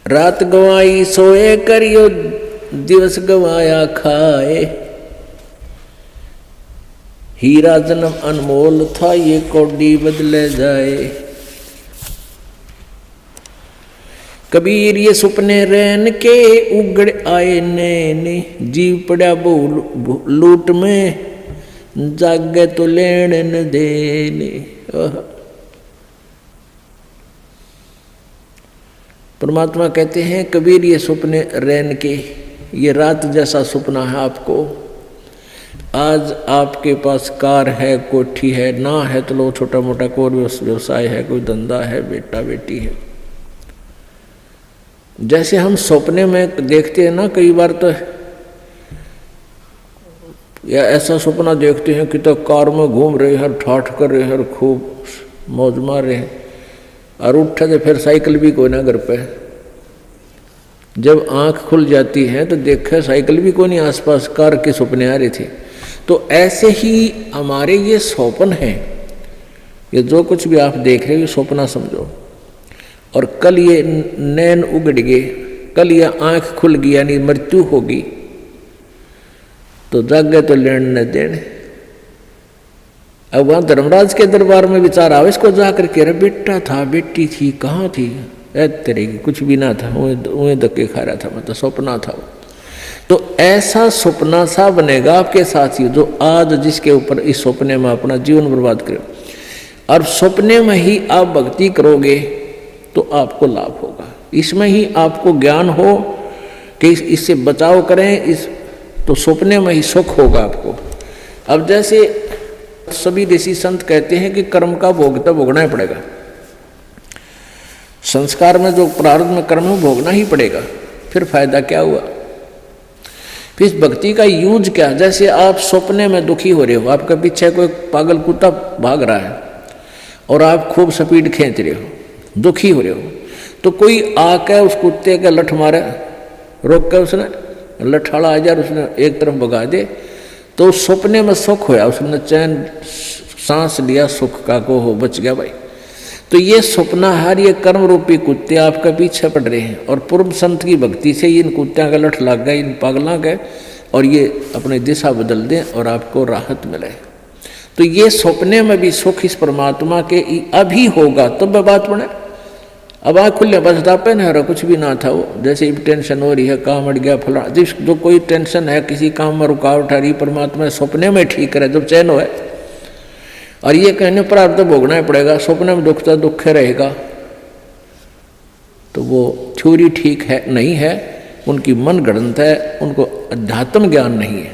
रात गवाई सोए करियो, दिवस गवाया खाए। हीरा जन्म अनमोल था, ये कौड़ी बदले जाए। कबीर ये सुपने रैन के, उगड़ आए नैने। जीव पड़ा बहु लूट में, जागे तो लेन न देने। परमात्मा कहते हैं कबीर ये सुपने रैन के, ये रात जैसा सुपना है आपको। आज आपके पास कार है, कोठी है, ना है तो लो छोटा मोटा कोई व्यवसाय है, कोई धंधा है, बेटा बेटी है। जैसे हम सपने में देखते हैं ना, कई बार तो या ऐसा सपना देखते हैं कि तो कार में घूम रहे हैं, ठाठ कर रहे हैं, खूब मौज मार रहे हैं, और उठे तो फिर साइकिल भी कोई ना घर पे। जब आंख खुल जाती है तो देखा साइकिल भी कोई नहीं आसपास, कार के सपने आ रहे थे। तो ऐसे ही हमारे ये स्वप्न है, ये जो कुछ भी आप देख रहे हो सपना समझो। और कल ये नैन उगड़ गए, कल ये आंख खुल गई, यानी मृत्यु होगी, तो जागे तो लेन न देने। अब वहां धर्मराज के दरबार में विचार आवे इसको जाकर के, अरे बेटा था, बेटी थी, कहाँ थी? तेरे की कुछ भी ना था, उन्हें धक्के खा रहा था, मतलब सपना था। तो ऐसा सपना सा बनेगा आपके साथ ही, जो आज जिसके ऊपर इस सपने में अपना जीवन बर्बाद करे। और सपने में ही आप भक्ति करोगे तो आपको लाभ होगा, इसमें ही आपको ज्ञान हो कि इससे बचाव करें, इस तो सपने में ही सुख होगा आपको। अब जैसे सभी ऋषि संत कहते हैं कि कर्म का भोग तो भोगना ही पड़ेगा, संस्कार में जो प्रारब्ध में कर्म है भोगना ही पड़ेगा, फिर फायदा क्या हुआ? फिर भक्ति का यूज क्या? जैसे आप सपने में दुखी हो रहे हो, आपके पीछे कोई पागल कुत्ता भाग रहा है और आप खूब स्पीड खींच रहे हो, दुखी हो रहे हो, तो कोई आके उस कुत्ते का लठ मारे, रोक कर उसने लठाड़ा आ जाए, उसने एक तरफ भगा दे, तो सपने में सुख होया, उसने चैन सांस लिया, सुख का को हो, बच गया भाई। तो ये सपना हर ये कर्म रूपी कुत्ते आपका पीछे पड़ रहे हैं, और पूर्व संत की भक्ति से इन कुत्तियों का लठ लग गए, इन पागलों का, और ये अपनी दिशा बदल दें और आपको राहत मिले। तो ये सपने में भी सुख इस परमात्मा के अभी होगा, तब बात बने। अब आँख खुले बस दापे न रहा, कुछ भी ना था वो, जैसे टेंशन हो रही है, काम अड़ गया फला, जिस जो कोई टेंशन है, किसी काम में रुकावट आ रही, परमात्मा सपने में ठीक करे जब चैन हो। और ये कहने पर आप तो भोगना ही पड़ेगा, सपने में दुख तो दुख रहेगा, तो वो थ्योरी ठीक है नहीं है, उनकी मन गणत है, उनको अध्यात्म ज्ञान नहीं है।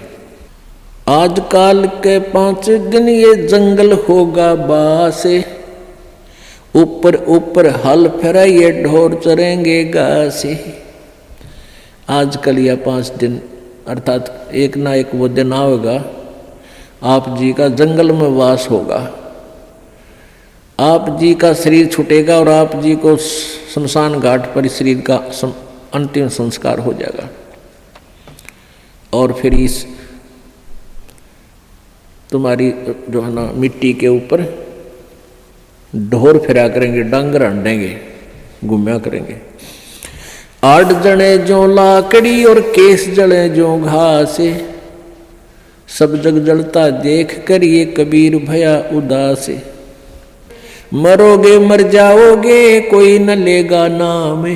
आजकल के 5 दिन ये जंगल होगा बासे, ऊपर ऊपर हल फिरा ये ढोर चरेंगे घासे। आजकल या 5 दिन अर्थात एक ना एक वो दिन आएगा, आप जी का जंगल में वास होगा, आप जी का शरीर छूटेगा और आप जी को शमशान घाट पर शरीर का अंतिम संस्कार हो जाएगा। और फिर इस तुम्हारी जो है ना मिट्टी के ऊपर ढोर फिरा करेंगे, डांगर हंडेंगे, घूमया करेंगे। 8 जने जो लाकड़ी और केस जले जो घासे, सब जग जलता देख कर ये कबीर भया उदास। मरोगे मर जाओगे कोई न लेगा नाम,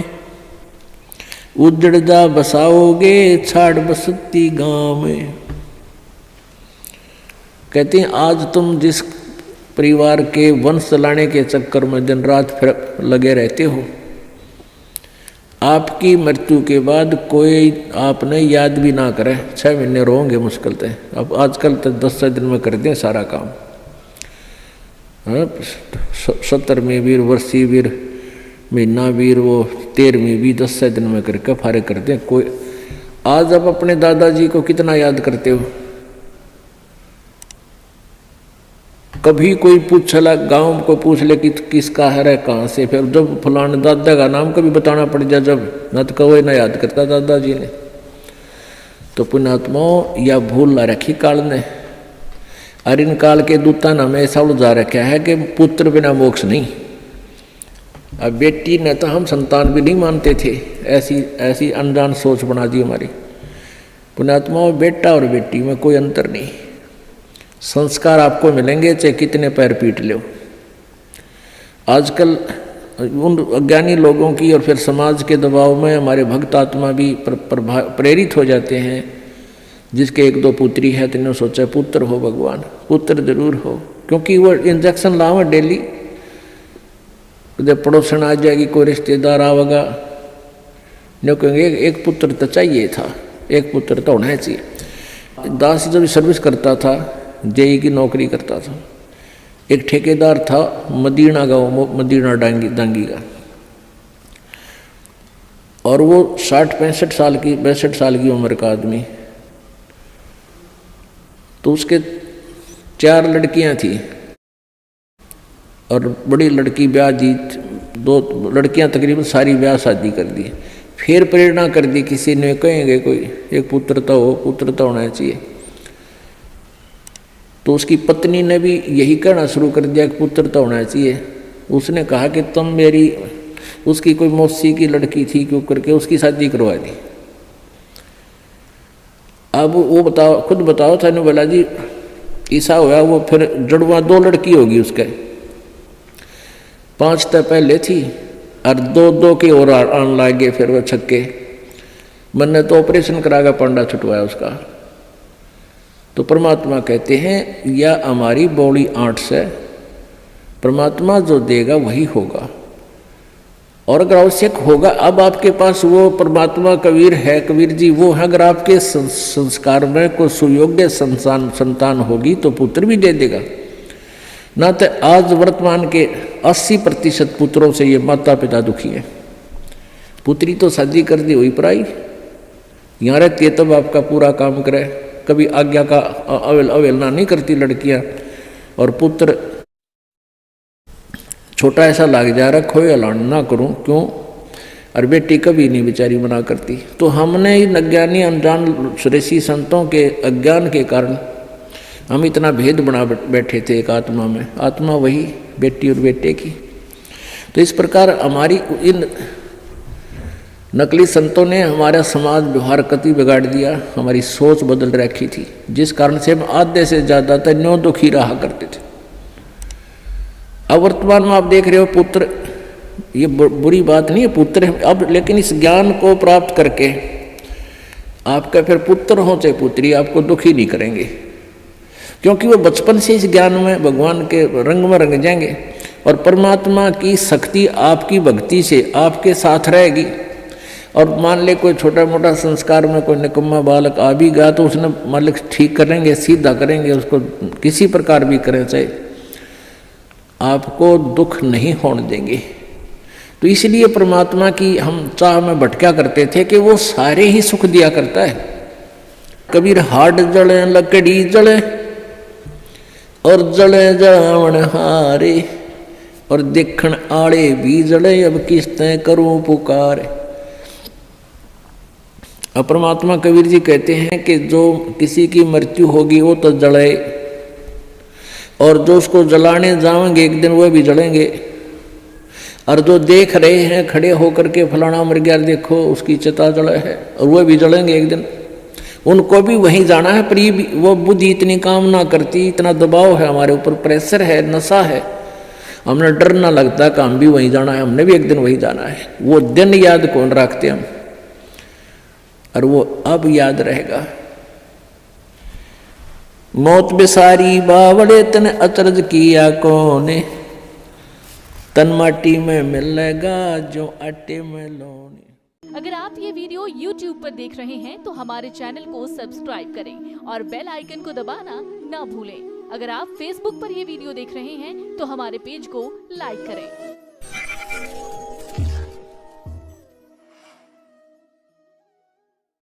उजड़ जा बसाओगे छाड़ बसती गांव में। कहते हैं आज तुम जिस परिवार के वंश चलाने के चक्कर में दिन रात फिर लगे रहते हो, आपकी मृत्यु के बाद कोई आपने याद भी ना करे, 6 महीने रोंगे मुश्किल से। अब आजकल तो 10 दिन में कर दें सारा काम, 70वीं वीर, वर्षी वीर, महीना वीर, वो 13वीं भी 10 दिन में करके फारे कर दें। कोई आज आप अपने दादाजी को कितना याद करते हो? कभी कोई पूछला, गांव को पूछ ले कि किसका है, कहाँ से, फिर जब फलाने दादा का नाम कभी बताना पड़ जाए, जब न तो कहो ना याद करता दादाजी ने। तो पुण्यात्माओं या भूल ला रखी काल ने, और इन काल के दूता ने हमें ऐसा उलझा रखा है कि पुत्र बिना मोक्ष नहीं। अब बेटी ने तो हम संतान भी नहीं मानते थे, ऐसी ऐसी अनजान सोच बना दी हमारी। पुण्यात्माओं, बेटा और बेटी में कोई अंतर नहीं। संस्कार आपको मिलेंगे चाहे कितने पैर पीट लो। आजकल उन अज्ञानी लोगों की और फिर समाज के दबाव में हमारे भक्त आत्मा भी प्रेरित हो जाते हैं। जिसके 1-2 पुत्री है तो इन्होंने सोचा पुत्र हो भगवान, पुत्र जरूर हो, क्योंकि वो इंजेक्शन लाओ डेली। जब पड़ोसन आ जाएगी, कोई रिश्तेदार आवेगा, नहीं कहेंगे एक पुत्र तो चाहिए था, एक पुत्र तो होना चाहिए। दास जब सर्विस करता था, जेई की नौकरी करता था, एक ठेकेदार था मदीना गाँव, मदीना डांगी का, और वो 62 साल की उम्र का आदमी। तो उसके 4 लड़कियां थी और बड़ी लड़की ब्याह दी, 2 लड़कियां तकरीबन सारी ब्याह शादी कर दी। फिर प्रेरणा कर दी, किसी ने कहेंगे कोई एक पुत्र तो हो, पुत्र तो होना चाहिए। तो उसकी पत्नी ने भी यही कहना शुरू कर दिया कि पुत्र तो होना चाहिए। उसने कहा कि तुम मेरी, उसकी कोई मौसी की लड़की थी, क्यों करके उसकी शादी करवा दी। अब वो बताओ, खुद बताओ था, बोला जी ऐसा हुआ, वो फिर जड़वा 2 लड़की होगी उसके, 5 तो पहले थी और 2 की और आन लग गए। फिर वो छक्के, मैंने तो ऑपरेशन करागा, पंडा छुटवाया उसका। तो परमात्मा कहते हैं या हमारी बॉडी 8 से, परमात्मा जो देगा वही होगा, और अगर आवश्यक होगा, अब आपके पास वो परमात्मा कबीर है, कबीर जी वो है, अगर आपके संस्कार में कोई सुयोग्य संतान होगी तो पुत्र भी दे देगा। ना तो आज वर्तमान के 80% पुत्रों से ये माता पिता दुखी है। पुत्री तो शादी कर दी हुई पराई, यहाँ रहती है तब आपका पूरा काम करे, कभी आज्ञा का अवहेलना नहीं करती लड़कियां, और पुत्र छोटा ऐसा लग जा रहा, खोए अलान ना करूं क्यों, और बेटी कभी नहीं बेचारी मना करती। तो हमने इन अज्ञानी अनजान ऋषि संतों के अज्ञान के कारण हम इतना भेद बना बैठे थे एक आत्मा में, आत्मा वही बेटी और बेटे की। तो इस प्रकार हमारी इन नकली संतों ने हमारा समाज व्यवहार कति बिगाड़ दिया, हमारी सोच बदल रखी थी, जिस कारण से हम आधे से ज़्यादा तो न्यों दुखी रहा करते थे। अब वर्तमान में आप देख रहे हो पुत्र, ये बुरी बात नहीं है पुत्र अब, लेकिन इस ज्ञान को प्राप्त करके आपका फिर पुत्र हो चाहे पुत्री आपको दुखी नहीं करेंगे, क्योंकि वो बचपन से इस ज्ञान में भगवान के रंग में रंग जाएंगे, और परमात्मा की शक्ति आपकी भक्ति से आपके साथ रहेगी। और मान ले कोई छोटा मोटा संस्कार में कोई निकम्मा बालक आ भी गया तो उसने मालिक ठीक करेंगे, सीधा करेंगे, उसको किसी प्रकार भी करें चाहे, आपको दुख नहीं होने देंगे। तो इसलिए परमात्मा की हम चाह में भटका करते थे कि वो सारे ही सुख दिया करता है। कबीर हाड जले लकड़ी जले और जले जावन हारे, और देखण आड़े भी जले, अब किस्तें करूं पुकार। अब परमात्मा कबीर जी कहते हैं कि जो किसी की मृत्यु होगी वो तो जले, और जो उसको जलाने जाएंगे एक दिन वह भी जलेंगे, और जो देख रहे हैं खड़े होकर के फलाना मर गया देखो उसकी चिता जले है, और वह भी जलेंगे एक दिन, उनको भी वहीं जाना है। पर ये वो बुद्धि इतनी काम ना करती, इतना दबाव है हमारे ऊपर, प्रेशर है, नशा है, हमने डर ना लगता कि हम भी वहीं जाना है, हमने भी एक दिन वहीं जाना है। वो दिन याद कौन रखते हम, और वो अब याद रहेगा। मौत बिसारी बावड़े तन अचरज किया कोने, तन माटी में मिलेगा जो आटे में लोने। अगर आप ये वीडियो YouTube पर देख रहे हैं तो हमारे चैनल को सब्सक्राइब करें और बेल आइकन को दबाना ना भूलें। अगर आप Facebook पर ये वीडियो देख रहे हैं तो हमारे पेज को लाइक करें।